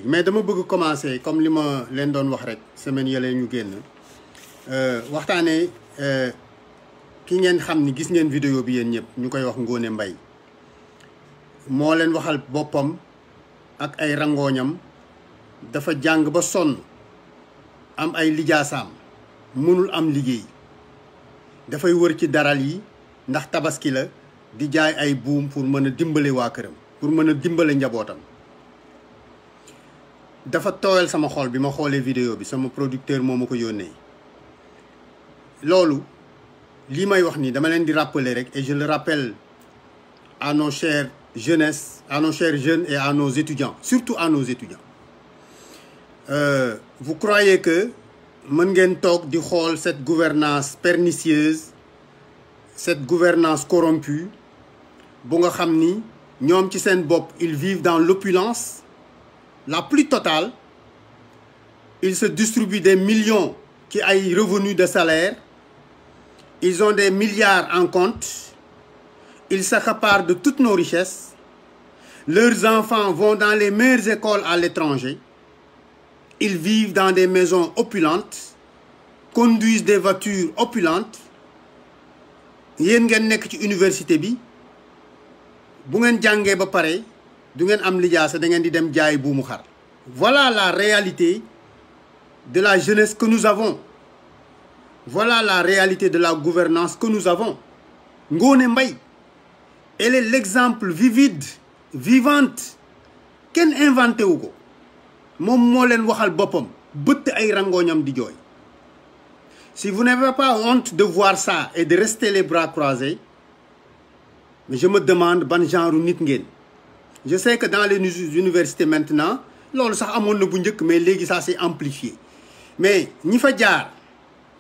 mais dama bëgg commencer comme li ma leen doon wax rek semaine yële ñu génn waxtaanee ki ngeen xam ni gis ngeen vidéo bi yéen ñëpp ñu koy wax Ngoné Mbaye moo leen waxal boppam ak ay rangooñam dafa jàng ba sonn am ay lijaasaam mënul am liggéey dafay wër ci daral yi ndax tabaski la di jaay ay buum pour mën a dimbale waa këram pour mën a dimbale njabootam dafa tooyal sama xol bi ma xoolee vidéo bi sama producteur moo ma ko yónnee loolu lii may wax nii dama leen di rappeler rek et je le rappelle à nos chères jeunesse à nos chers jeunes et à nos étudiants surtout à nos étudiants vous croyez que mën ngeen toog di xool cette gouvernance pernicieuse cette gouvernance corrompue bu nga xam ni ñoom ci seen bopp ils vivent dans l'opulence la plus totale ils se distribuent des millions ci ay revenus de salaire ils ont des milliards en compte ils s'accaparent de toutes nos richesses leurs enfants vont dans les meilleures écoles à l'étranger ils vivent dans des maisons opulentes conduisent des voitures opulentes yéen ngeen nekk ci université bi bu ngeen jàngee ba pare du ngeen am lijaasa da ngeen di dem jaay buumu xar voilà la réalité de la jeunesse que nous avons voilà la réalité de la gouvernance que nous avons Ngoné Mbaye elle est l'exemple vivante kenn inventé wu ko moom moo leen waxal boppam bëtt ay rangooñam di jooy si vous n'avez pas honte de voir ça et de rester les bras croisés mais je me demande ban genre nit ngeen je sais que dans les universités maintenant loolu sax amoon na bu njëkk mais léegi ça s'est amplifié mais ñi fa jaar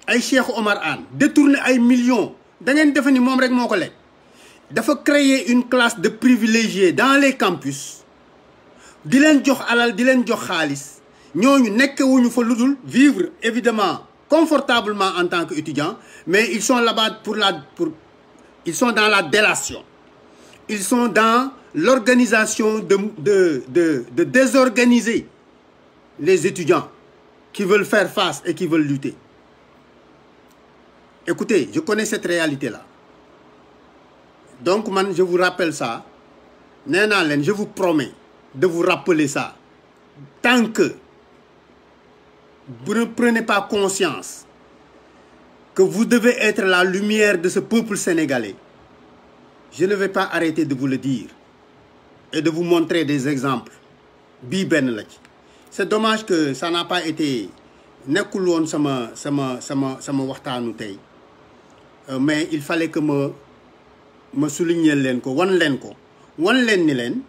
ay Cheikh Omar Anne détourné ay millions da ngeen defe ni moom rek moo ko lekk dafa créer une classe de privilégiés dans les campus di leen jox alal di leen jox xaalis ñooñu nekkewuñu fa lu dul vivre évidemment confortablement en tant qu'étudiants mais ils sont là-bas ils sont dans la délation ils sont dans l'organisation de désorganiser les étudiants qui veulent faire face et qui veulent lutter. Écoutez, je connais cette réalité-là. Donc, man, je vous rappelle ça. Je vous promets de vous rappeler ça. Tant que vous ne prenez pas conscience que vous devez être la lumière de ce peuple sénégalais, je ne vais pas arrêter de vous le dire et de vous montrer des exemples. Bii benn la ci. C'est dommage que ça n'a pas été nekkul woon sama waxtaanu tey mais il fallait que ma souligner leen ko wan leen ni leen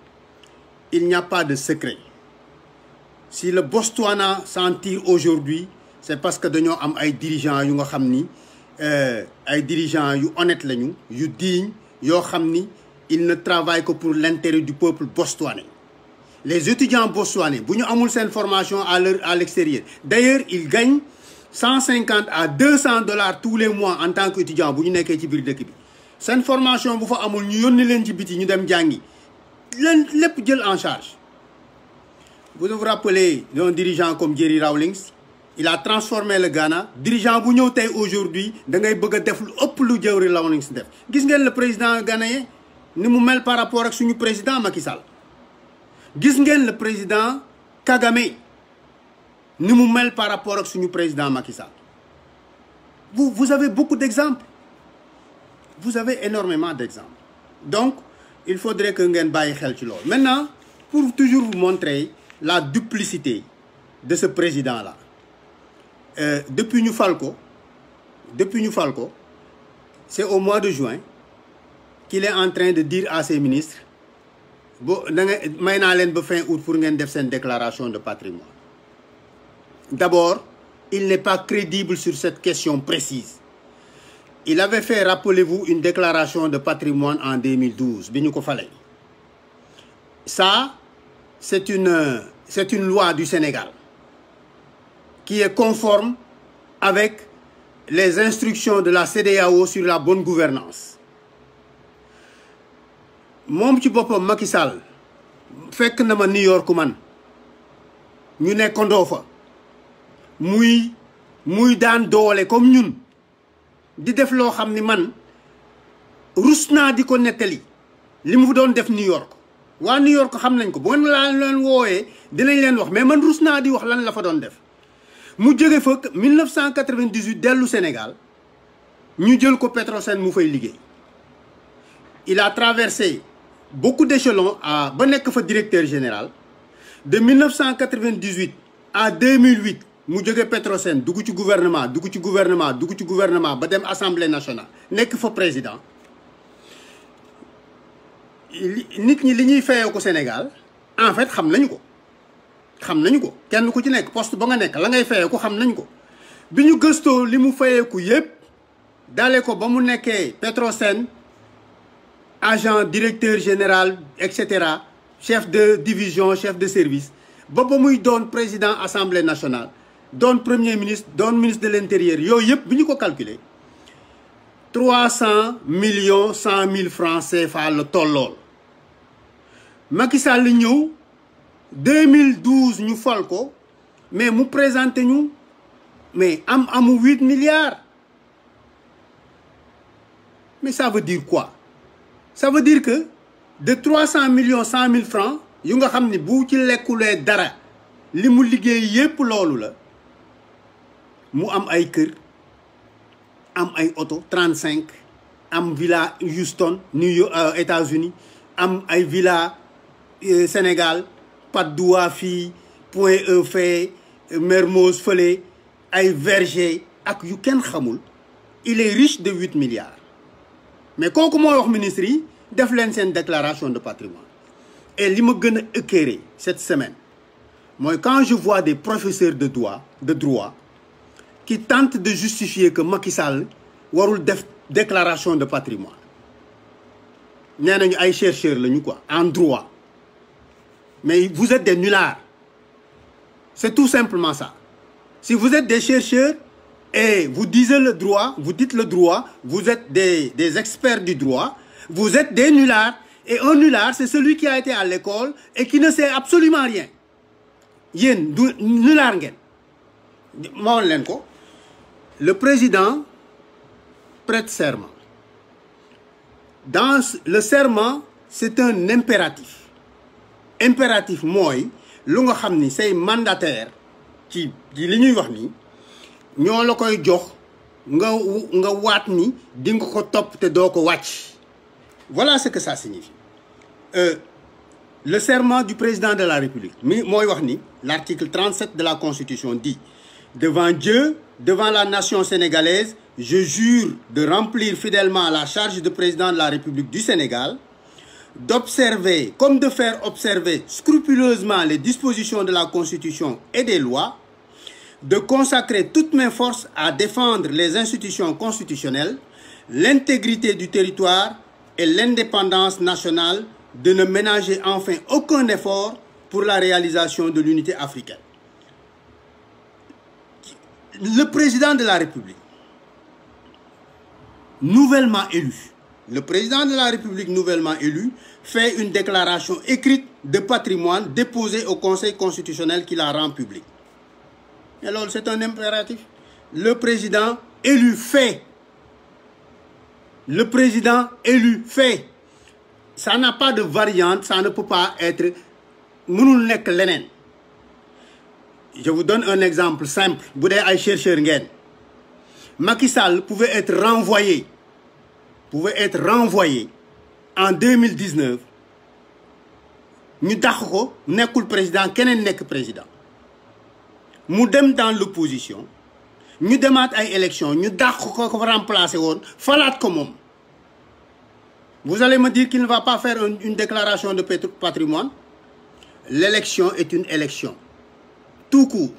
il n'y a pas de secret. Si le Botswana s'en tire aujourd'hui c'est parce que dañoo am ay dirigeants yu nga xam ni ay dirigeants yu honnêtes lañu yu dignes yoo xam ni ils ne travaillent que pour l'intérêt du peuple botswanais. Les étudiants botswanais bu ñu amul seen formation à l'extérieur d'ailleurs ils gagnent 150 à 200 dollars tous les mois en tant qu'étudiant bu ñu nekkee ci biir dëkk bi seen formation bu fa amul ñu yónni leen ci biti ñu dem jàngi leen lépp jël en charge. Vous vous rappelez d'un dirigeant comme Jerry Rawlings il a transformé le Ghana dirigeant bu ñëw tey aujourd'hui da ngay bëgg a def lu ëpp lu Jerry Rawlings def gis ngeen le président ghanéen ni mu mel par rapport ak suñu président Macky Sall gis ngeen le président Kagame ni mu mel par rapport ak suñu président Macky Sall vous avez beaucoup d'exemples vous avez énormément d'exemples donc il faudrait que ngeen bàyyi xel ci loolu maintenant pour toujours vous montrer la duplicité de ce président-là depuis ñu fal ko c'est au mois de juin qu'il est en train de dire à ses ministres may naa leen ba fin août pour ngeen def seen déclaration de patrimoine. D'abord, il n'est pas crédible sur cette question précise. Il avait fait, rappelez-vous, une déclaration de patrimoine en 2012 bi ñu ko falee. Ça, c'est une loi du Sénégal qui est conforme avec les instructions de la CEDEAO sur la bonne gouvernance. Moom ci boppam Macky Sall fekk na ma New York man ñu nekkandoo fa muy daan doole comme ñun di def loo xam ni man rus naa di ko nettali li mu doon def New York waa New York xam nañ ko bu ngeen laa leen wooyee dinañ leen wax mais man rus naa di wax lan la fa doon def mu jóge fa 1998 dellu Sénégal ñu jël ko Petrosen mu fay liggéey il a traversé beaucoup d'échelons ba nekk fa directeur général de 1998 à 2008 mu jóge Petrosen dugg ci gouvernement ba dem assemblée nationale nekk fa président nit ñi li ñuy fayee ko Sénégal en fait xam nañu ko kenn ku ci nekk poste ba nga nekk la ngay fayee ko xam nañu ko bi ñu gëstoo li mu fayeeku yépp dale ko ba mu nekkee Petrosen agent directeur général et cetera chef de division chef de service ba muy doon président assemblée nationale doon premier ministre doon ministre de l'intérieur yooyu yëpp bi ñu ko calculer 300 millions 100 000 francs CFA la tollool Macky Sall ñëw 2012 ñu fal ko mais mu présenté ñu mais amu 8 milliards mais ça veut dire quoi ça veut dire que de 300 millions 100 000 francs yu nga xam ni bu ci lekkulee dara li mu liggéey yépp loolu la mu am ay kër am ay oto 35 am villa Houston New York États-Unis am ay villa Sénégal Patte d'Oie fii Point E fee Mermoz fële ay verger ak yu kenn xamul il est riche de 8 milliards mais kooku mooy wax ministre yi def leen seen déclaration de patrimoine et li ma gën a écœuré cette semaine mooy quand je vois des professeurs de droit qui tentent de justifier que Macky Sall warul def déclaration de patrimoine nee nañu ay chercheurs lañu quoi en droit mais vous êtes des nullards c'est tout simplement ça si vous êtes des chercheurs et vous dites le droit vous êtes des experts du droit vous êtes des nullards et un nullard c'est celui qui a été à l'école et qui ne sait absolument rien yéen du nullard ngeen ma woon leen ko le président prête serment dans le serment c'est un impératif mooy lu nga xam ni say mandataire ci li ñuy wax ni ñoo la koy jox nga waat ni di nga ko topp te doo ko wàcc voilà ce que ça signifie le serment du président de la République mooy wax ni l'article 37 de la Constitution dit devant Dieu devant la nation sénégalaise je jure de remplir fidèlement la charge de président de la République du Sénégal d'observer comme de faire observer scrupuleusement les dispositions de la Constitution et des lois de consacrer toutes mes forces à défendre les institutions constitutionnelles l'intégrité du territoire et l'indépendance nationale de ne ménager enfin aucun effort pour la réalisation de l'unité africaine. Le président de la République, nouvellement élu, fait une déclaration écrite de patrimoine déposée au Conseil constitutionnel qui la rend publique. Et alors, c'est un impératif. Le président élu fait. Ça n'a pas de variante, ça ne peut pas être mënul nekk leneen. Je vous donne un exemple simple. Bu dee ay chercheur ngeen. Macky Sall pouvait être renvoyé en 2019 ñu dàq ko nekkul président keneen nekk président mu dem dans l'opposition ñu demaat ay élection ñu dàq ko remplacer woon falaat ko moom. Vous allez me dire qu'il ne va pas faire une déclaration de patrimoine. L'élection est une élection. Tout court.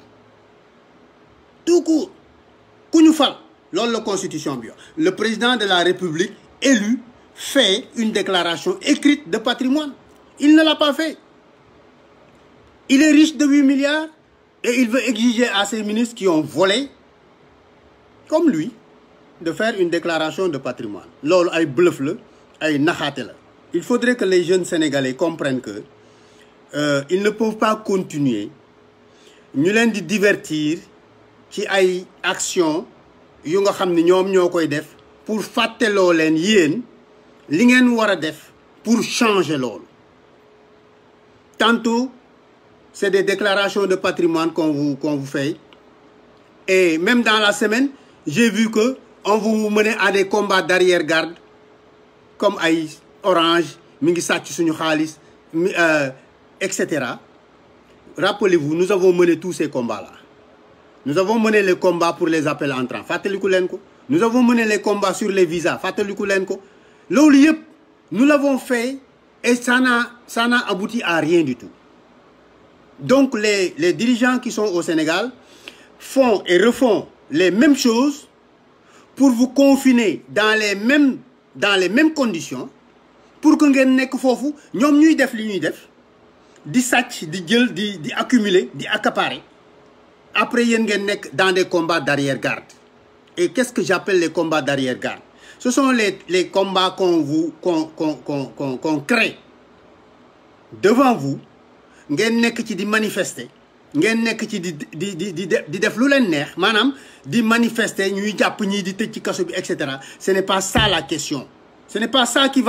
Ku ñu fal loolu la constitution bi le président de la République élu fait une déclaration écrite de patrimoine. Il ne l'a pas fait. Il est riche de 8 milliards et il veut exiger à ses ministres qui ont volé comme lui de faire une déclaration de patrimoine. Loolu ay bluff la. ay naxaate la. Il faudrait que les jeunes Sénégalais comprennent que ils ne peuvent pas continuer ñu leen di divertir ci ay action yu nga xam ni ñoom ñoo koy def pour fàtteloo leen yéen li ngeen war a def pour changer loolu. Tantôt c'est des déclarations de patrimoine qu'on vous fait, et même dans la semaine j'ai vu que on vous menait à des combats d'arrière-garde comme ay Orange mi ngi sàcc suñu xaalis etc. Rappelez-vous, nous avons mené tous ces combats-là. Nous avons mené les combats pour les appels entrants. Fàttaliku leen ko. Nous avons mené les combats sur les visas. Fàttaliku leen ko. Loolu yëpp nous l'avons fait et ça n'a abouti à rien du tout. Donc les dirigeants qui sont au Sénégal font et refont les mêmes choses pour vous confiner dans les mêmes conditions pour que ngeen nekk foofu ñoom ñuy def li ñuy def di sàcc di jël di accumuler di accaparer après yéen ngeen nekk dans des combats d'arrière-garde. Et qu'est-ce que j'appelle les combats d'arrière-garde? Ce sont les combats qu'on crée devant vous. Ngeen nekk ci di manifester ngeen nekk ci di def lu leen neex maanaam di manifester ñuy jàpp ñii di tëj ci kaso bi etc. Ce n'est pas ça la question. Ce n'est pas ça qui va